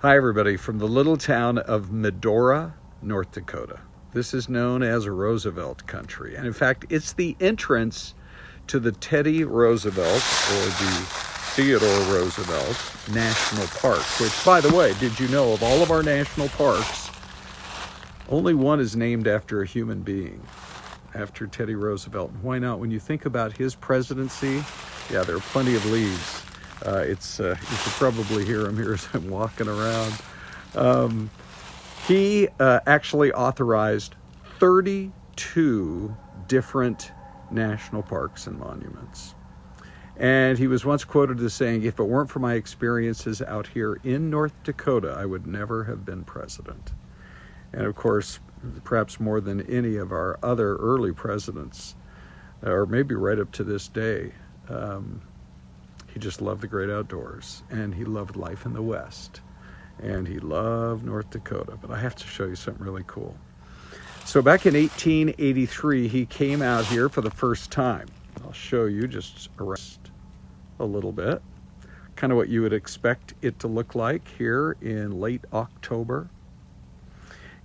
Hi everybody, from the little town of Medora, North Dakota. This is known as Roosevelt country, and in fact it's the entrance to the Teddy Roosevelt, or the Theodore Roosevelt National Park, which, by the way, did you know of all of our national parks, only one is named after a human being, after Teddy Roosevelt. Why not? When you think about his presidency, yeah, there are plenty of leaves. You can probably hear him here as I'm walking around. He actually authorized 32 different national parks and monuments. And he was once quoted as saying, "If it weren't for my experiences out here in North Dakota, I would never have been president." And of course, perhaps more than any of our other early presidents, or maybe right up to this day, he just loved the great outdoors, and he loved life in the West, and he loved North Dakota. But I have to show you something really cool. So back in 1883, he came out here for the first time. I'll show you just a little bit, kind of what you would expect it to look like here in late October.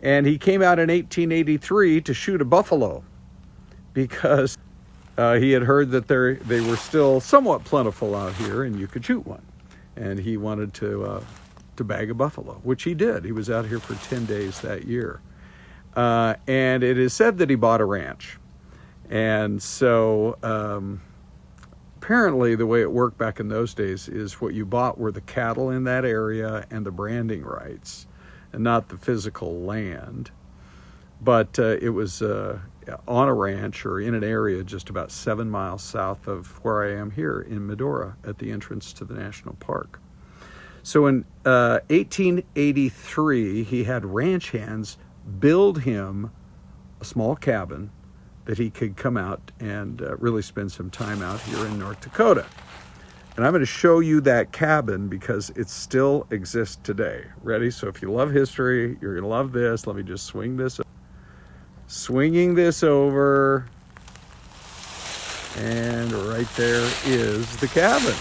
And he came out in 1883 to shoot a buffalo, because he had heard that they were still somewhat plentiful out here and you could shoot one. And he wanted to bag a buffalo, which he did. He was out here for 10 days that year. And it is said that he bought a ranch. And so apparently the way it worked back in those days is what you bought were the cattle in that area and the branding rights, and not the physical land. But it was on a ranch or in an area just about 7 miles south of where I am here in Medora at the entrance to the national park. So in 1883, he had ranch hands build him a small cabin that he could come out and really spend some time out here in North Dakota. And I'm going to show you that cabin because it still exists today. Ready? So if you love history, you're going to love this. Let me just swinging this over, and right there is the cabin.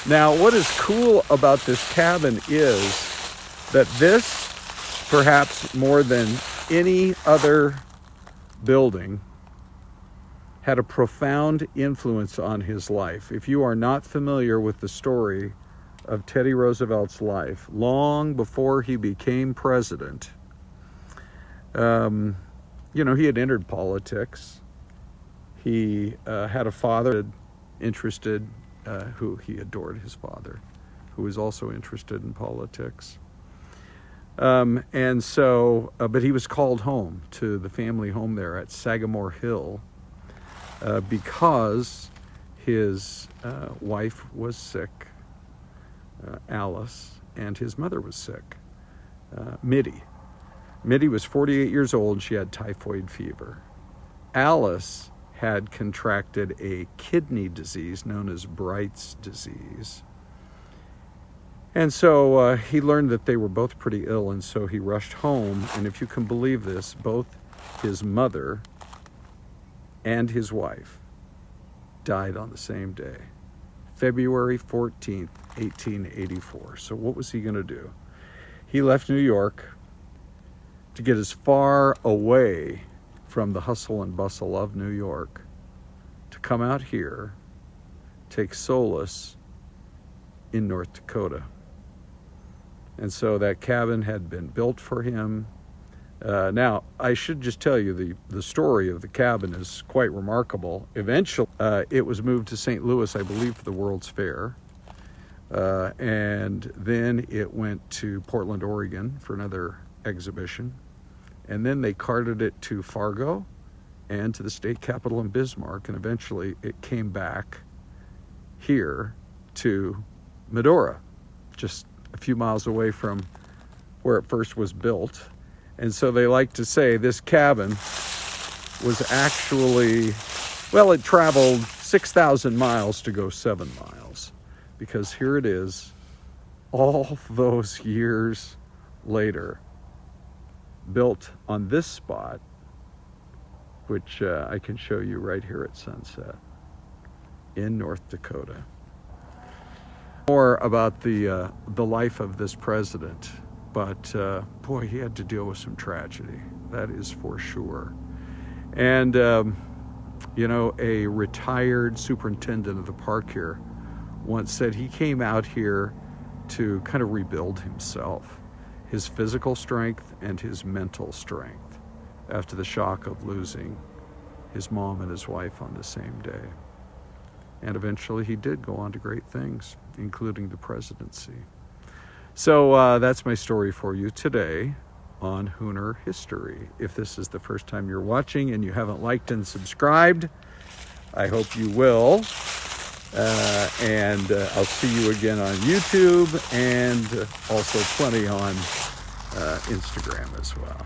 Now, what is cool about this cabin is that this, perhaps more than any other building, had a profound influence on his life. If you are not familiar with the story of Teddy Roosevelt's life, long before he became president, he had entered politics. He had a father interested, who he adored his father, who was also interested in politics. But he was called home to the family home there at Sagamore Hill because his wife was sick, Alice, and his mother was sick, Mittie. Mittie was 48 years old. She had typhoid fever. Alice had contracted a kidney disease known as Bright's disease. And so he learned that they were both pretty ill, and so he rushed home. And if you can believe this, both his mother and his wife died on the same day, February 14th, 1884. So what was he going to do? He left New York to get as far away from the hustle and bustle of New York, to come out here, take solace in North Dakota. And so that cabin had been built for him. Now, I should just tell you, the story of the cabin is quite remarkable. Eventually, it was moved to St. Louis, I believe, for the World's Fair. And then it went to Portland, Oregon for another exhibition. And then they carted it to Fargo and to the state capitol in Bismarck. And eventually it came back here to Medora, just a few miles away from where it first was built. And so they like to say this cabin was actually, well, it traveled 6,000 miles to go 7 miles, because here it is, all those years later, built on this spot, which I can show you right here at sunset in North Dakota. more about the life of this president, but boy, he had to deal with some tragedy. That is for sure. And you know, a retired superintendent of the park here once said he came out here to kind of rebuild himself, his physical strength and his mental strength, after the shock of losing his mom and his wife on the same day. And eventually he did go on to great things, including the presidency. So that's my story for you today on Hooner History. If this is the first time you're watching and you haven't liked and subscribed, I hope you will. And I'll see you again on YouTube, and also plenty on Instagram as well.